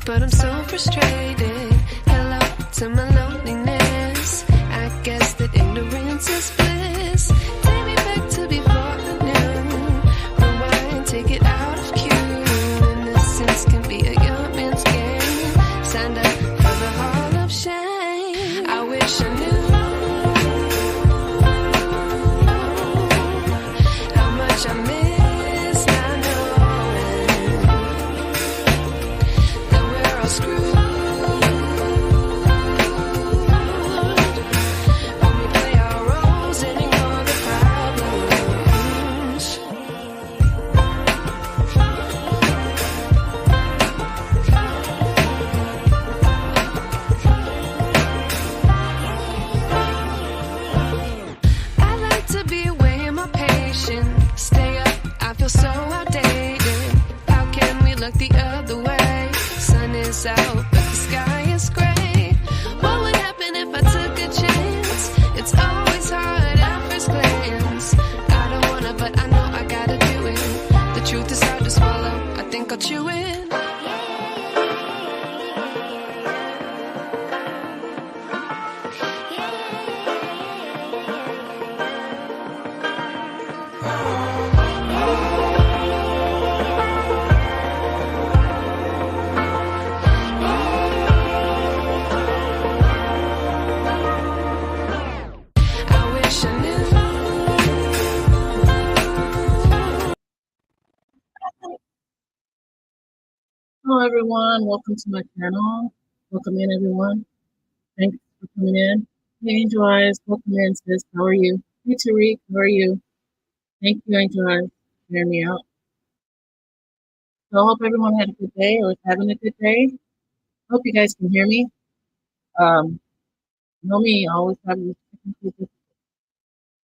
but I'm so frustrated. Hello to my loneliness. I guess that ignorance is bliss. Take me back to before I knew. Rewind, take it out of cue. Innocence can be a young man's game. Signed up for the hall of shame. I wish I knew how much I miss not knowing that we're all screwed when we play our roles and ignore the problems. I like to be away in my patience. Stay up, I feel so outdated. How can we look the other way? Sun is out, but the sky is gray. What would happen if I took a chance? It's always hard at first glance. I don't wanna, but I know I gotta do it. The truth is hard to swallow, I think I'll chew it. I wish I knew. Hello, everyone. Welcome to my channel. Welcome in, everyone. Thanks for coming in. Hey, Angel Eyes. Welcome in, sis. How are you? Hey, Tariq. How are you? Thank you, Angel Eyes, for hearing me out. So I hope everyone had a good day or is having a good day. Hope you guys can hear me. Know me, I always have these technical difficulties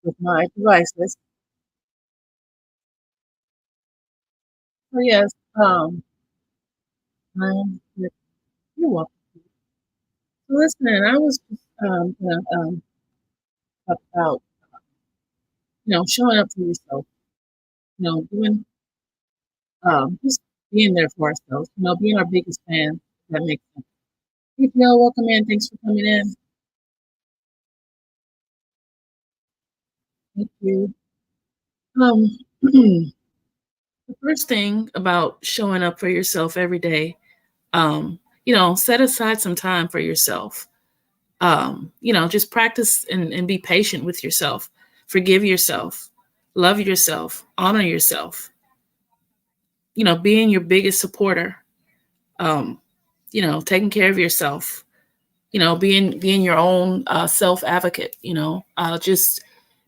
with my devices. So yes, you're welcome. So listen, I was just gonna talk about showing up for yourself. Doing just being there for ourselves. Being our biggest fan. If that makes sense. Hey, Jill, welcome in. Thanks for coming in. Thank you. The first thing about showing up for yourself every day, set aside some time for yourself. Just practice and be patient with yourself. Forgive yourself. Love yourself. Honor yourself. Being your biggest supporter. Taking care of yourself. Being your own self advocate. Just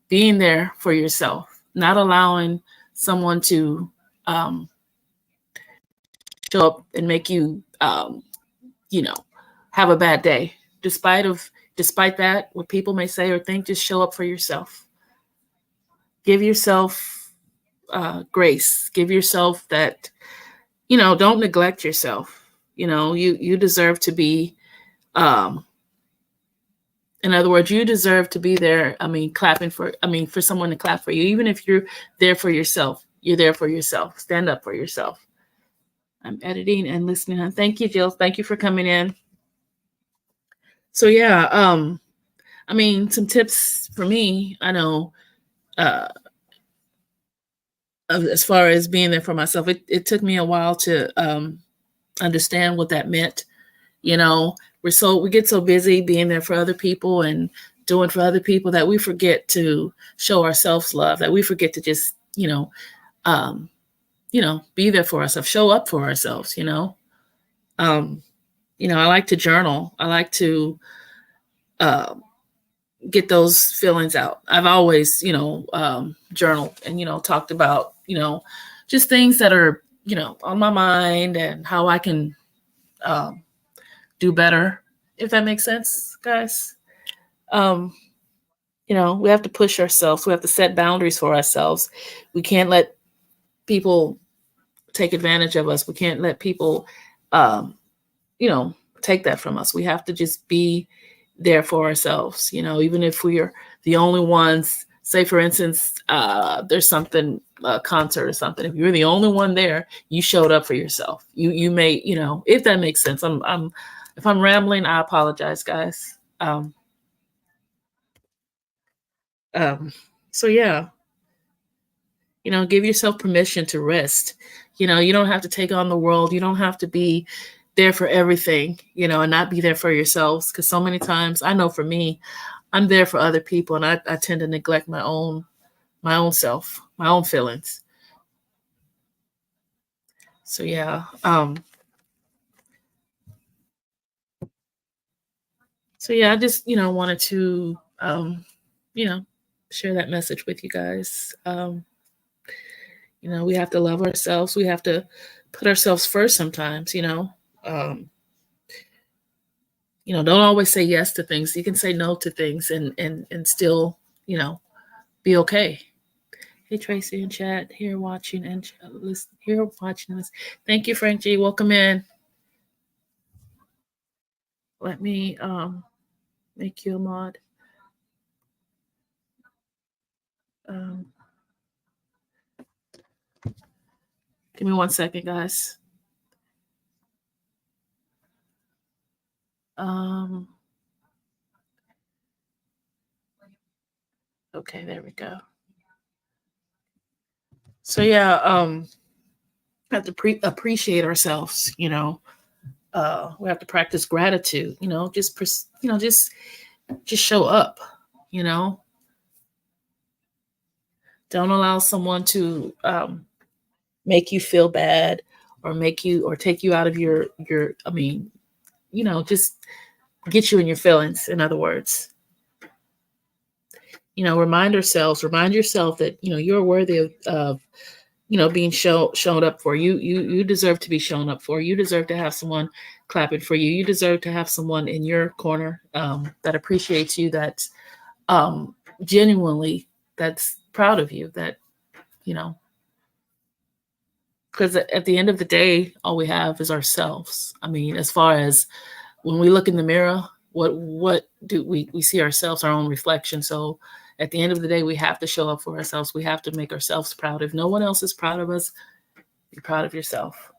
being there for yourself. Not allowing someone to show up and make you, have a bad day. Despite that, what people may say or think, just show up for yourself. Give yourself grace. Give yourself that, don't neglect yourself. You deserve to be, in other words, you deserve to be there. For someone to clap for you. Even if you're there for yourself, you're there for yourself. Stand up for yourself. I'm editing and listening. Thank you, Jill. Thank you for coming in. So yeah, some tips for me, I know, as far as being there for myself, it took me a while to understand what that meant. We get so busy being there for other people and doing for other people that we forget to show ourselves love, that we forget to just, be there for ourselves, show up for ourselves, I like to journal. I like to get those feelings out. I've always, journaled and, talked about, just things that are, on my mind and how I can do better, if that makes sense, guys. We have to push ourselves. We have to set boundaries for ourselves. We can't let people take advantage of us. We can't let people, take that from us. We have to just be there for ourselves, even if we are the only ones say for instance, there's something, a concert or something. If you're the only one there, you showed up for yourself. You may, if that makes sense. I'm if I'm rambling, I apologize, guys. Um, so yeah, give yourself permission to rest. You don't have to take on the world. You don't have to be there for everything, and not be there for yourselves. Because so many times, I know for me, I'm there for other people, and I tend to neglect my own self, my own feelings. So yeah, I just wanted to you know share that message with you guys. We have to love ourselves. We have to put ourselves first sometimes. Um, don't always say yes to things. You can say no to things and still be okay. Hey Tracy in chat, here watching and listen, here watching this. Thank you, Frank G. Welcome in. Let me make you a mod. Um, give me 1 second, guys. Okay, there we go. So yeah, have to appreciate ourselves. We have to practice gratitude. Just show up. Don't allow someone to make you feel bad or take you out of your. I mean, just get you in your feelings. In other words, remind yourself that you're worthy of being shown up for. You deserve to be shown up for. You deserve to have someone clapping for you. You deserve to have someone in your corner that appreciates you, that genuinely, that's proud of you, that because at the end of the day, all we have is ourselves. I mean, as far as when we look in the mirror, what do we see? Ourselves, our own reflection. So at the end of the day, we have to show up for ourselves. We have to make ourselves proud. If no one else is proud of us, be proud of yourself.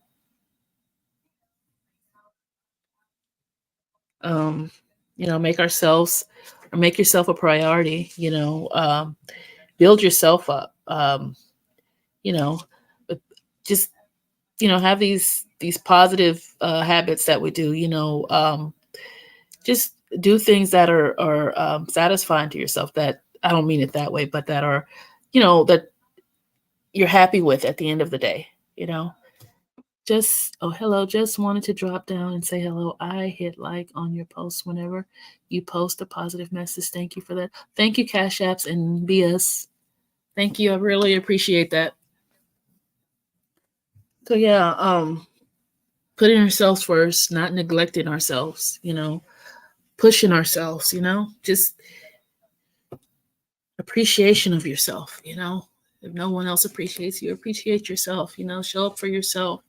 Make ourselves, or make yourself a priority. Build yourself up. But just have these positive habits that we do. Just do things that are satisfying to yourself. That, I don't mean it that way, but that are, that you're happy with at the end of the day. Just, oh, hello, just wanted to drop down and say hello. I hit like on your post whenever you post a positive message. Thank you for that. Thank you, Cash Apps and BS. Thank you. I really appreciate that. So yeah, putting ourselves first, not neglecting ourselves, pushing ourselves, just appreciation of yourself. If no one else appreciates you, appreciate yourself. Show up for yourself.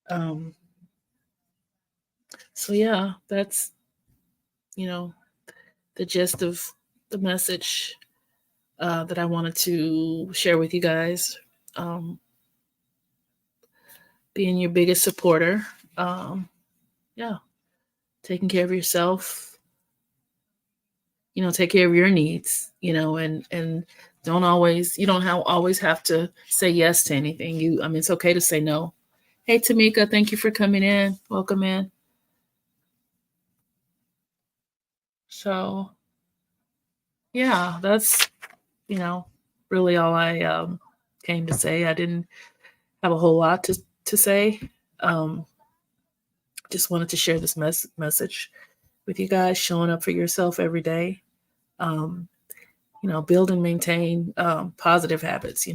Um, so yeah, that's the gist of the message that I wanted to share with you guys. Being your biggest supporter. Yeah, taking care of yourself. Take care of your needs. And don't always. You don't always have to say yes to anything. It's okay to say no. Hey, Tamika, thank you for coming in. Welcome in. So, yeah, that's, really all I came to say. I didn't have a whole lot to say. Just wanted to share this message with you guys, showing up for yourself every day. Build and maintain positive habits,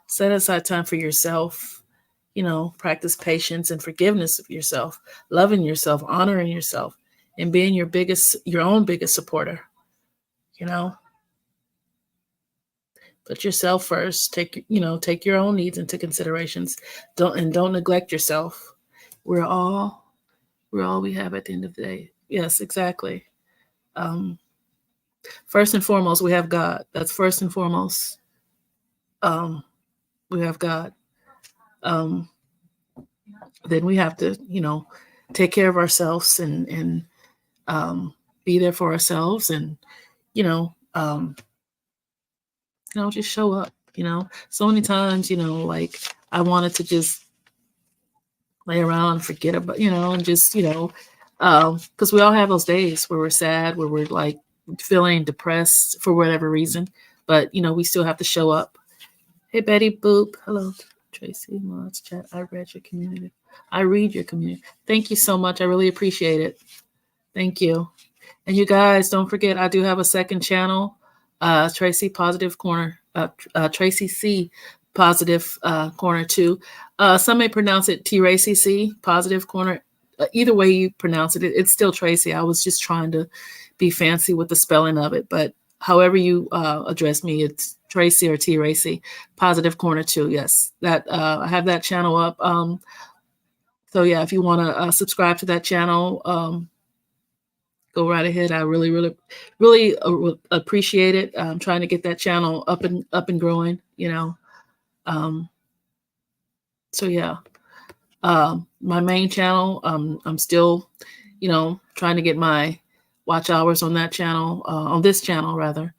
set aside time for yourself, practice patience and forgiveness of yourself, loving yourself, honoring yourself, and being your own biggest supporter. Put yourself first. Take your own needs into considerations. Don't neglect yourself. We're all we have at the end of the day. Yes, exactly. Um, First and foremost, we have God. That's first and foremost. Um, we have God. Um, then we have to, take care of ourselves and um, be there for ourselves, and you know, um, just show up. So many times, like I wanted to just lay around and forget about, and just, because we all have those days where we're sad, where we're like feeling depressed for whatever reason, but we still have to show up. Hey, Betty Boop. Hello, Tracy Mods chat. I read your community. I read your community. Thank you so much. I really appreciate it. Thank you. And you guys, don't forget, I do have a second channel, Tracy Positive Corner, Tracy C Positive Corner 2. Some may pronounce it Tracy C Positive Corner. Either way you pronounce it, it's still Tracy. I was just trying to be fancy with the spelling of it, but however you address me, it's Tracy or Tracy Positive Corner 2. Yes, that I have that channel up. So yeah, if you want to subscribe to that channel, go right ahead. I really, really, really appreciate it. I'm trying to get that channel up and growing. So yeah, my main channel. I'm still, trying to get my watch hours on that channel, on this channel rather.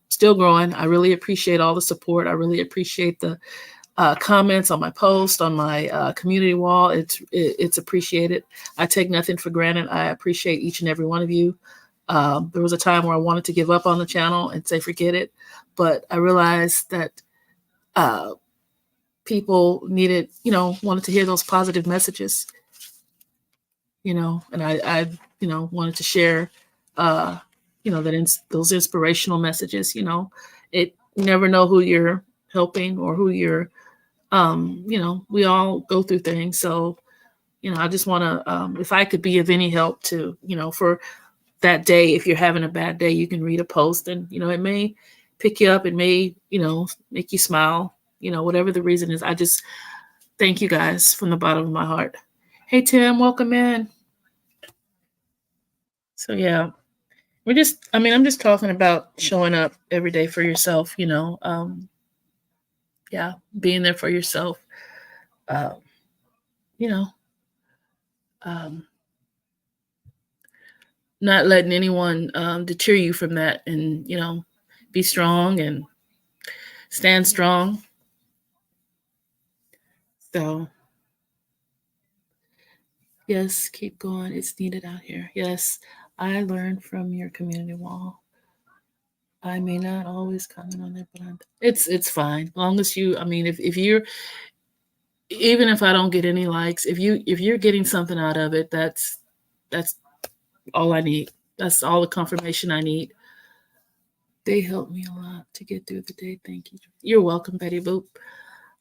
Still growing. I really appreciate all the support. I really appreciate the comments on my post, on my community wall. It's appreciated. I take nothing for granted. I appreciate each and every one of you. There was a time where I wanted to give up on the channel and say forget it, but I realized that people needed, wanted to hear those positive messages, and I wanted to share, those inspirational messages. You never know who you're helping or who you're we all go through things. So, I just want to, if I could be of any help to, for that day, if you're having a bad day, you can read a post and, it may pick you up. It may, make you smile, whatever the reason is. I just thank you guys from the bottom of my heart. Hey, Tim, welcome in. So, yeah, I'm just talking about showing up every day for yourself, yeah, being there for yourself. Not letting anyone deter you from that, and be strong and stand strong. So yes, keep going. It's needed out here. Yes, I learned from your community wall. I may not always comment on it, but it's fine. As long as you, if you're, even if I don't get any likes, if you're getting something out of it, that's all I need. That's all the confirmation I need. They helped me a lot to get through the day. Thank you. You're welcome, Betty Boop.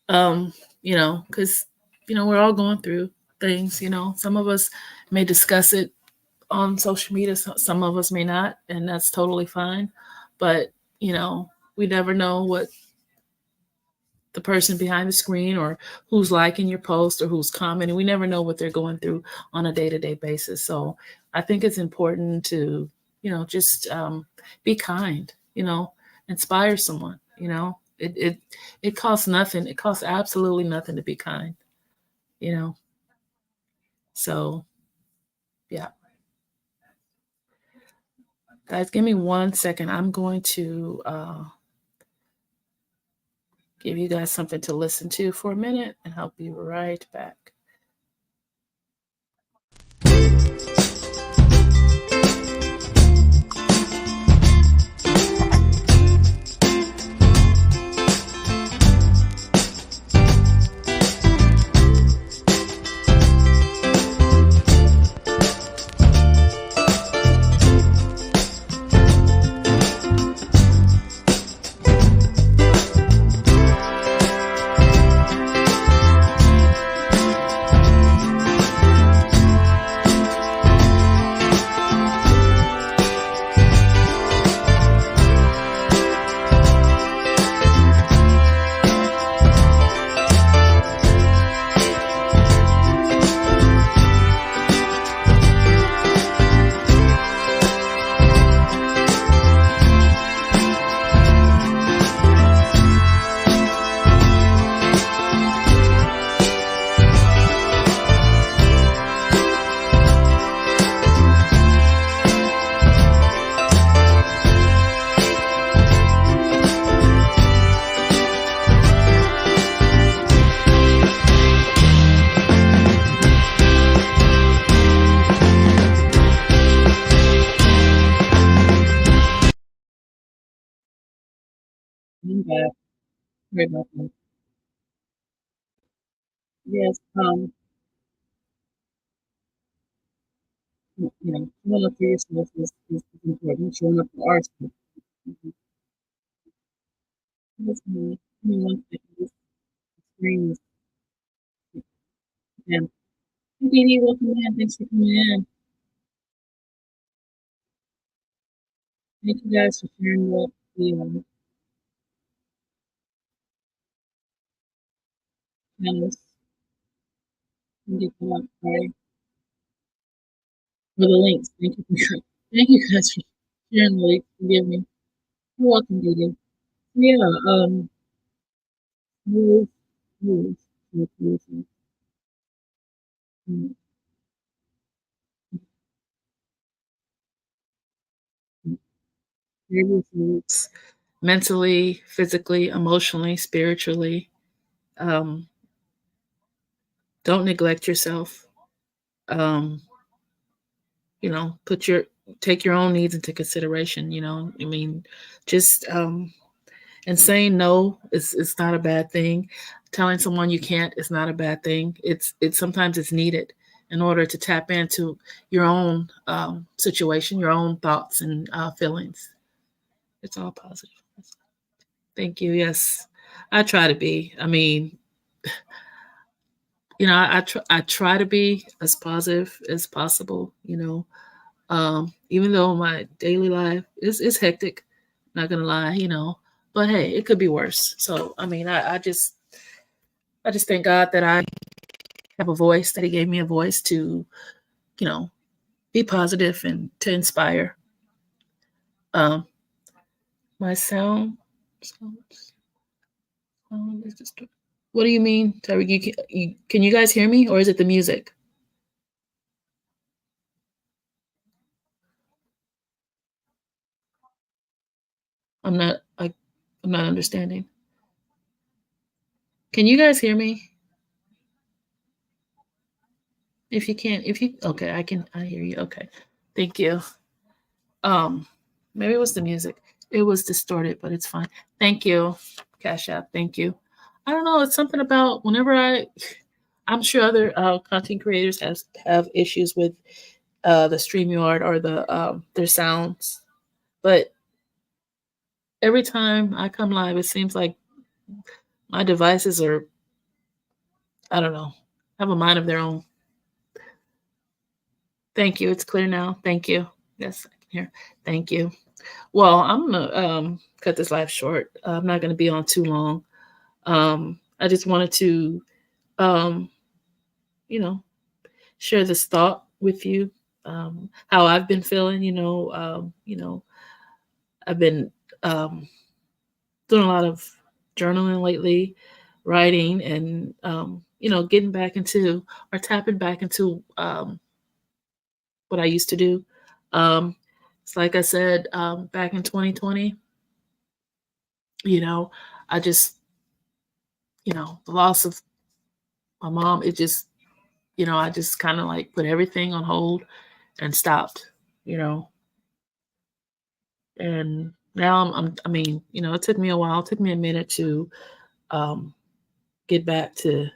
Because we're all going through things. Some of us may discuss it on social media, some of us may not, and that's totally fine. But we never know what the person behind the screen or who's liking your post or who's commenting. We never know what they're going through on a day-to-day basis. So I think it's important to, just be kind, inspire someone, it costs nothing. It costs absolutely nothing to be kind, So yeah. Guys, give me 1 second. I'm going to give you guys something to listen to for a minute, and I'll be right back. I'm back. Sorry about that. Yes, showing up for yourself is important. Showing up for ourselves. Mhm. Yes, ma'am. Give me one second. This screen is down. Hey, Dee welcome in. Thanks for coming in. Thank you guys for sharing the panels. Get them up. Sorry for the links. Thank you guys for sharing the links. Forgive me. You're welcome, Dee. Yeah, move, move, move, move, move, move, move. Maybe it's mentally, physically, emotionally, spiritually. Um, don't neglect yourself. Um, put your take your own needs into consideration. I mean, just and saying no is not a bad thing. Telling someone you can't is not a bad thing. It's sometimes it's needed in order to tap into your own situation, your own thoughts and feelings. It's all positive. Thank you. Yes, I try to be. I mean, I try to be as positive as possible. Even though my daily life is hectic, not gonna lie. But hey, it could be worse. So I mean, I just thank God that I have a voice, that He gave me a voice to you know be positive and to inspire. Um, my sound is just. What do you mean, Tyreek? Can you guys hear me, or is it the music? I'm not. I'm not understanding. Can you guys hear me? If you, okay, I can. I hear you. Okay, thank you. Um, Maybe it was the music. It was distorted, but it's fine. Thank you, Cash App. Thank you. I don't know. It's something about whenever I'm sure other content creators have issues with the StreamYard or their sounds, but every time I come live, it seems like my devices are, I don't know, have a mind of their own. Thank you. It's clear now. Thank you. Yes, I can hear. Thank you. Well, I'm gonna cut this live short. I'm not gonna be on too long. I just wanted to, um, you know, share this thought with you. How I've been feeling. I've been um, doing a lot of journaling lately, writing, and getting back into or tapping back into what I used to do. Um, it's like I said back in 2020. You know, I just the loss of my mom. It just I just kind of like put everything on hold and stopped. You know, and now I mean, it took me a while. It took me a minute to um, get back to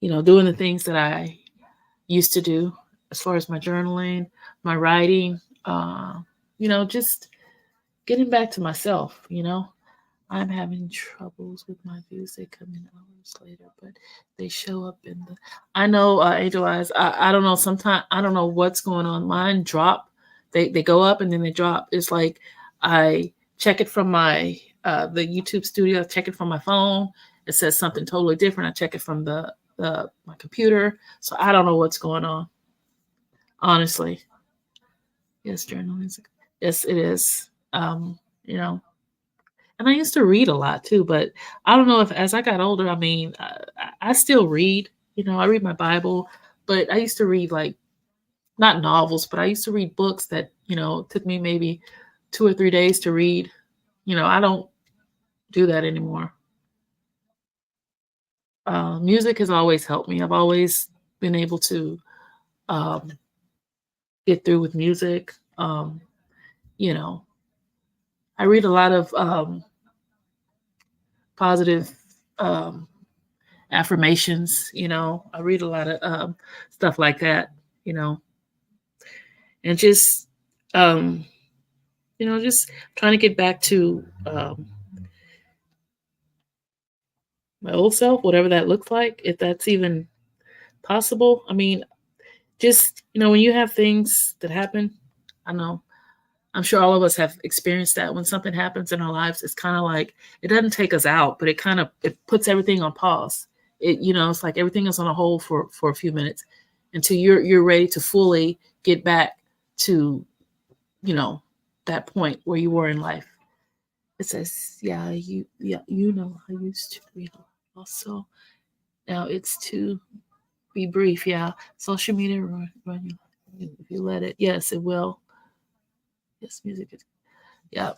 doing the things that I used to do as far as my journaling, my writing, just getting back to myself. I'm having troubles with my views. They come in hours later, but they show up in the. I know, Angel Eyes. I don't know. Sometimes I don't know what's going on. Mine drop. They go up and then they drop. It's like I check it from my the YouTube studio. I check it from my phone. It says something totally different. I check it from the my computer. So I don't know what's going on. Honestly, yes, journalism. Yes, it is. You know, and I used to read a lot too, but I don't know if as I got older, I mean, I still read. I read my Bible, but I used to read like not novels, but I used to read books that took me maybe 2 or 3 days to read. I don't do that anymore. Music has always helped me. I've always been able to um, get through with music. You know, I read a lot of positive um, affirmations. I read a lot of stuff like that. You know, and um, just trying to get back to my old self, whatever that looks like, if that's even possible. I mean, just when you have things that happen, I know I'm sure all of us have experienced that when something happens in our lives. It's kind of like it doesn't take us out, but it puts everything on pause. It's like everything is on a hold for a few minutes until you're ready to fully get back to you know that point where you were in life. It says, I used to read also. Now it's to be brief. Yeah, social media run you if you let it. Yes, it will. Yes, music is. Yeah,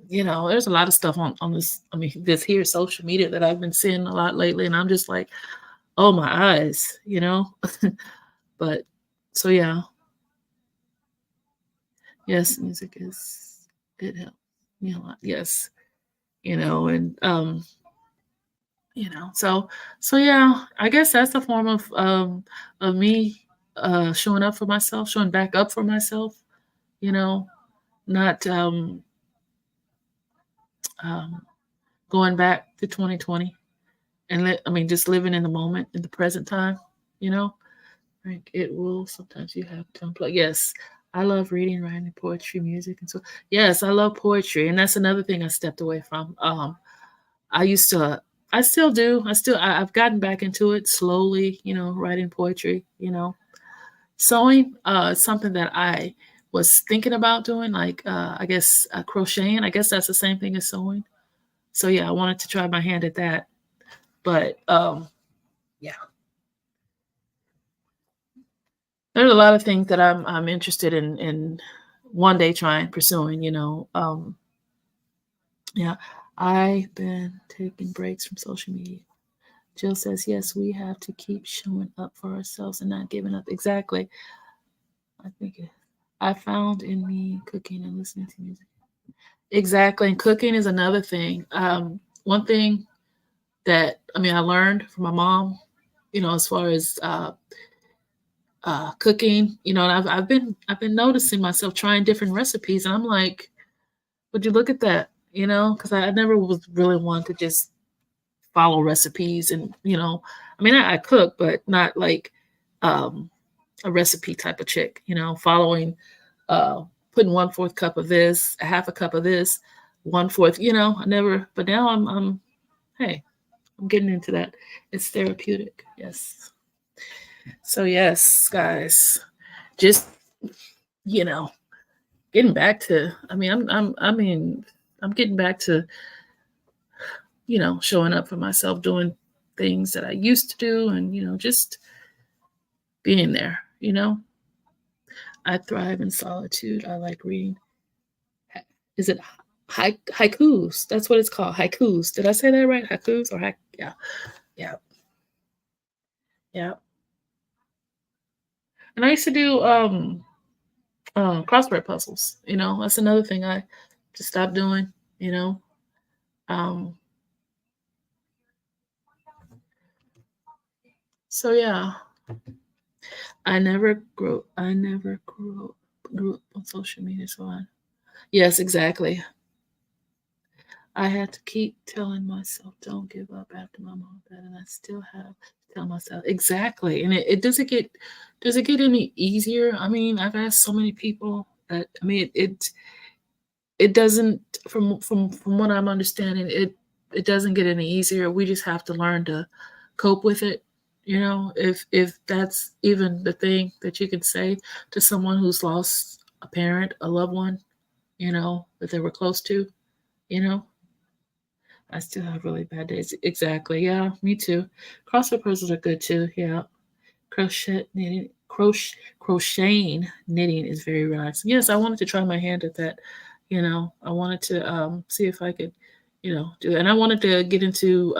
there's a lot of stuff on this. I mean, this here social media that I've been seeing a lot lately, and I'm just like, oh my eyes. But so yeah, yes, music is it helps me a lot. Yes, and so yeah, I guess that's a form of me showing up for myself, showing back up for myself. You know, not um, going back to 2020 and just living in the moment, in the present time. You know, like it will sometimes you have to unplug. Yes, I love reading, writing, poetry, music, and so yes, I love poetry, and that's another thing I stepped away from. I used to, I still do, I've gotten back into it slowly. Writing poetry. Sewing, is something that I was thinking about doing, like I guess crocheting. I guess that's the same thing as sewing. So yeah, I wanted to try my hand at that, but yeah, there's a lot of things that I'm interested in one day trying pursuing. Yeah, I've been taking breaks from social media. Jill says, yes, we have to keep showing up for ourselves and not giving up. Exactly. I think I found in me cooking and listening to music. Exactly. And cooking is another thing. One thing that, I learned from my mom, as far as cooking, and I've been noticing myself trying different recipes, and I'm like, would you look at that? Because I never was really one to just follow recipes, and I cook, but not like um, a recipe type of chick. Following, uh, putting 1/4 cup of this, a half a cup of this, 1/4. I never. But now hey, I'm getting into that. It's therapeutic. Yes. So yes, guys, just you know, getting back to. I'm getting back to showing up for myself, doing things that I used to do, and just being there. I thrive in solitude. I like reading. Is it haikus? That's what it's called. Haikus. Did I say that right? Haikus or haik? Yeah, yeah, yeah. And I used to do crossword puzzles. That's another thing I just stopped doing. You know, um, so yeah, I never grew up on social media. So yes, exactly. I had to keep telling myself, don't give up after my mom died, and I still have to tell myself exactly. And it does it get any easier? I've asked so many people that it doesn't, from what I'm understanding, it doesn't get any easier. We just have to learn to cope with it. If that's even the thing that you can say to someone who's lost a parent, a loved one, that they were close to, you know. I still have really bad days. Exactly. Yeah, me too. Crossword puzzles are good too. Yeah. Crocheting knitting is very relaxing. Yes, I wanted to try my hand at that. I wanted to see if I could, do it. And I wanted to get into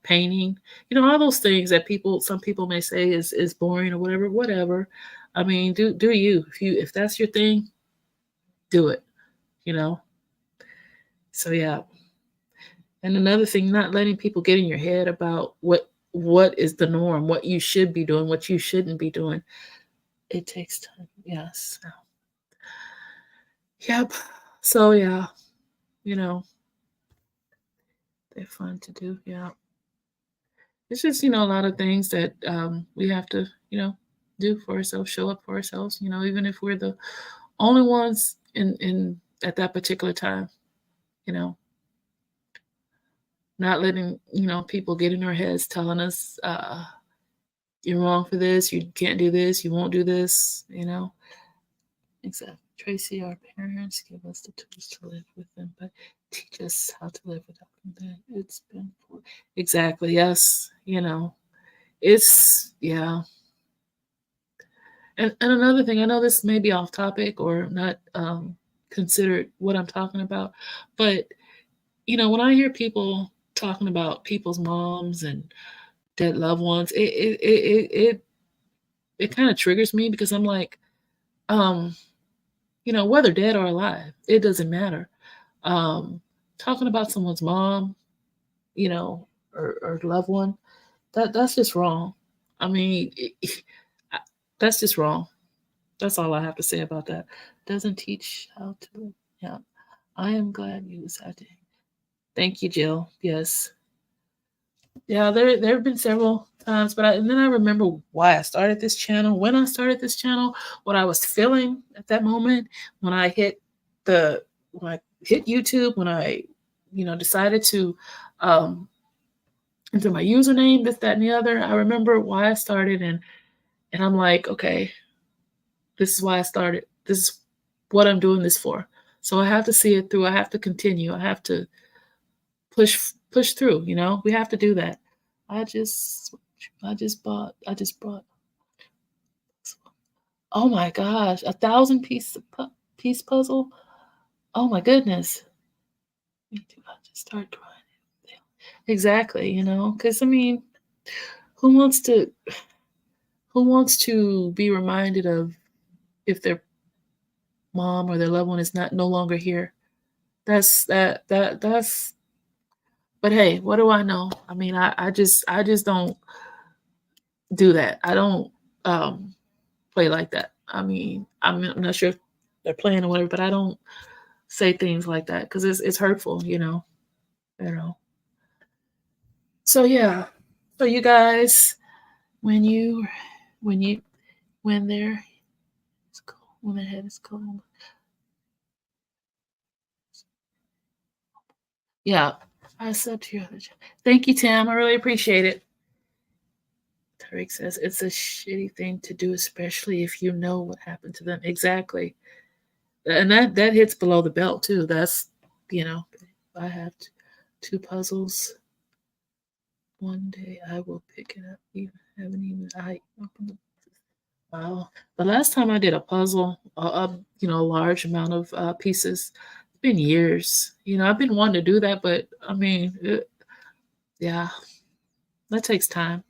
painting. All those things that some people may say is boring or whatever. Whatever. Do you if that's your thing, do it. You know. So yeah. And another thing, not letting people get in your head about what is the norm, what you should be doing, what you shouldn't be doing. It takes time. Yes. Yep. So yeah, you know, they're fun to do. Yeah. It's just, a lot of things that we have to, do for ourselves, show up for ourselves, even if we're the only ones in at that particular time, you know, not letting, people get in our heads telling us you're wrong for this, you can't do this, you won't do this. Exactly. Tracy, our parents give us the tools to live with them, but teach us how to live without them. It's been exactly, yes, it's yeah. And another thing, I know this may be off topic or not considered what I'm talking about, but when I hear people talking about people's moms and dead loved ones, it kind of triggers me because I'm like, um, whether dead or alive, it doesn't matter. Um, Talking about someone's mom, or loved one, that's just wrong. I mean, that's just wrong. That's all I have to say about that. Doesn't teach how to live. Yeah. I am glad you decided. Thank you, Jill. Yes. Yeah, there have been several times, but and then I remember why I started this channel, when I started this channel, what I was feeling at that moment when I hit YouTube, when I decided to enter my username, this, that, and the other. I remember why I started, and I'm like, okay, this is why I started. This is what I'm doing this for. So I have to see it through. I have to continue. I have to push through. We have to do that. I just bought. Oh my gosh, 1,000 piece puzzle. Oh my goodness. Me too. I just start crying. Exactly. Because I mean, who wants to be reminded of if their mom or their loved one is no longer here? That's but hey, what do I know? I mean, I just don't do that. I don't play like that. I mean, I'm not sure if they're playing or whatever, but I don't say things like that because it's hurtful. You know. So yeah. So you guys, when you when they're it's cold, when their head is cold. Yeah. I said to your other thank you, Tam. I really appreciate it. Tariq says it's a shitty thing to do, especially if you know what happened to them. Exactly. And that hits below the belt too. That's I have two puzzles. One day I will pick it up. Even haven't even I opened it. Wow. The last time I did a puzzle, a large amount of pieces, it's been years. I've been wanting to do that, but I mean, yeah, that takes time.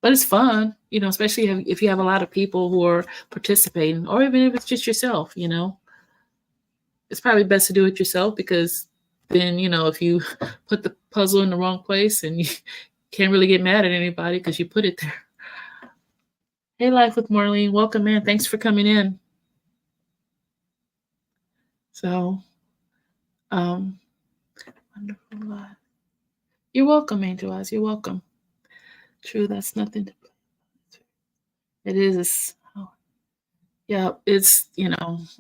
But it's fun, especially if you have a lot of people who are participating, or even if it's just yourself. It's probably best to do it yourself because then, if you put the puzzle in the wrong place and you can't really get mad at anybody because you put it there. Hey, Life with Marlene, welcome in. Thanks for coming in. So, wonderful life. You're welcome, Angel Eyes. You're welcome. True, that's nothing to. It is. Yeah, it's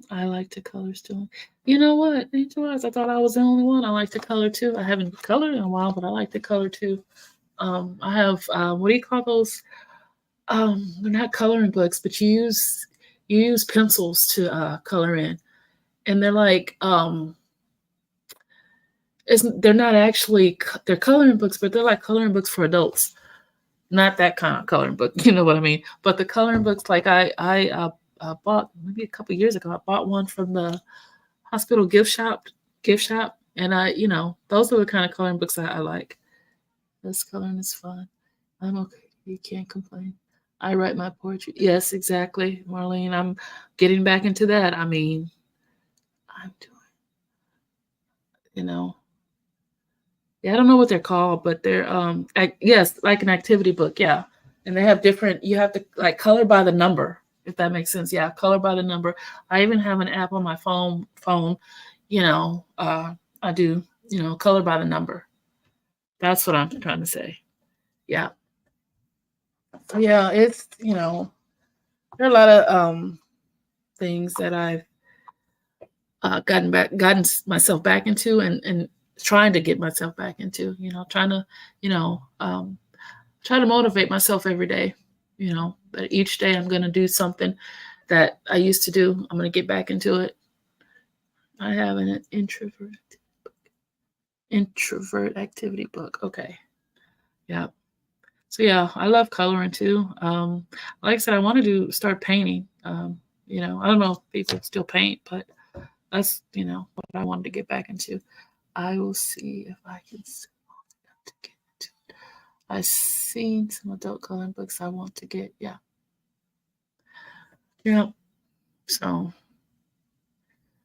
I like to color still. You know what, Angel Eyes? I thought I was the only one. I like to color too. I haven't colored in a while, but I like to color too. I have what do you call those? They're not coloring books, but you use pencils to color in, and they're like they're not actually they're coloring books, but they're like coloring books for adults. Not that kind of coloring book, you know what I mean? But the coloring books, like I bought maybe a couple years ago. I bought one from the hospital gift shop, and those are the kind of coloring books I like. This coloring is fun. I'm okay. You can't complain. I write my poetry. Yes, exactly, Marlene. I'm getting back into that. I mean, I'm doing, you know, Yeah, I don't know what they're called, but they're yes, like an activity book, yeah. And they have different. You have to like color by the number, if that makes sense. Yeah, color by the number. I even have an app on my phone. You know, I do. You know, color by the number. That's what I'm trying to say. Yeah. So yeah, it's there are a lot of things that I've gotten myself back into, and trying to get myself back into. Trying to try to motivate myself every day. That each day I'm going to do something that I used to do. I'm going to get back into it. I have an introvert activity book. Okay. Yeah. So yeah, I love coloring too. Like I said, I want to start painting. I don't know if people still paint, but that's what I wanted to get back into. I will see if I can get into it. I've seen some adult coloring books I want to get. Yeah. So,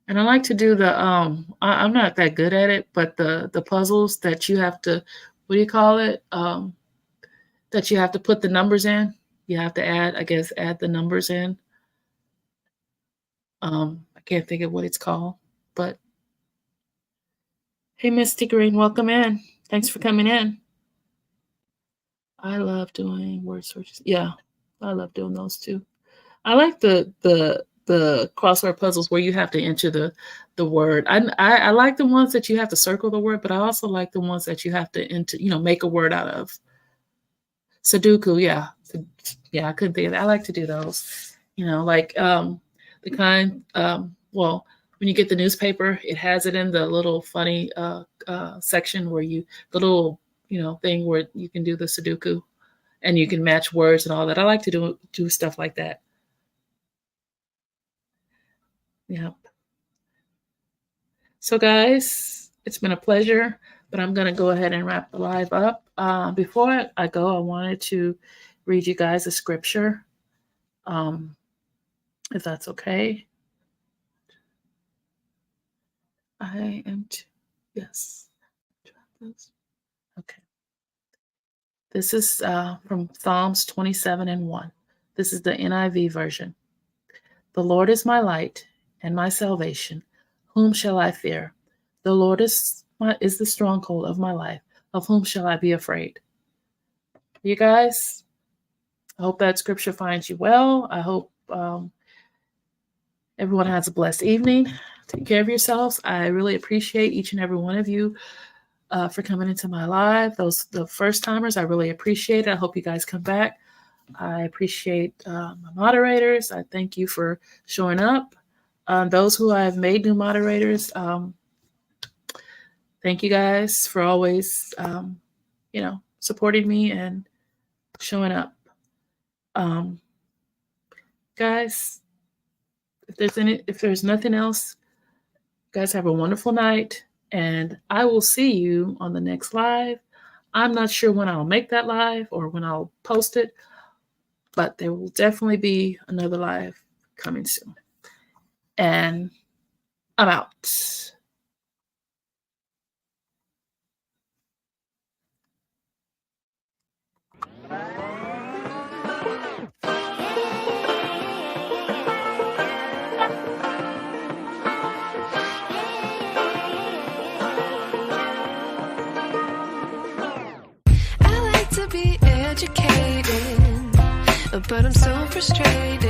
and I like to do the I'm not that good at it, but the puzzles that you have to, what do you call it? That you have to put the numbers in. You have to add the numbers in. I can't think of what it's called, but hey, Misty Green, welcome in. Thanks for coming in. I love doing word searches. Yeah, I love doing those too. I like the crossword puzzles where you have to enter the word. I like the ones that you have to circle the word, but I also like the ones that you have to enter, make a word out of. Sudoku, yeah. Yeah, I couldn't think of that. I like to do those. Like the kind, well, when you get the newspaper, it has it in the little funny section where the little, thing where you can do the Sudoku and you can match words and all that. I like to do stuff like that. Yeah. So guys, it's been a pleasure, but I'm going to go ahead and wrap the live up. Before I go, I wanted to read you guys a scripture, if that's okay. Yes. Okay. This is from Psalms 27:1. This is the NIV version. The Lord is my light and my salvation. Whom shall I fear? The Lord is the stronghold of my life. Of whom shall I be afraid? You guys, I hope that scripture finds you well. I hope everyone has a blessed evening. Take care of yourselves. I really appreciate each and every one of you for coming into my live. The first timers, I really appreciate it. I hope you guys come back. I appreciate my moderators. I thank you for showing up. Those who I've made new moderators, thank you guys for always, supporting me and showing up. Guys, if there's nothing else, guys, have a wonderful night, and I will see you on the next live. I'm not sure when I'll make that live or when I'll post it, but there will definitely be another live coming soon. And I'm out. I like to be educated, but I'm so frustrated.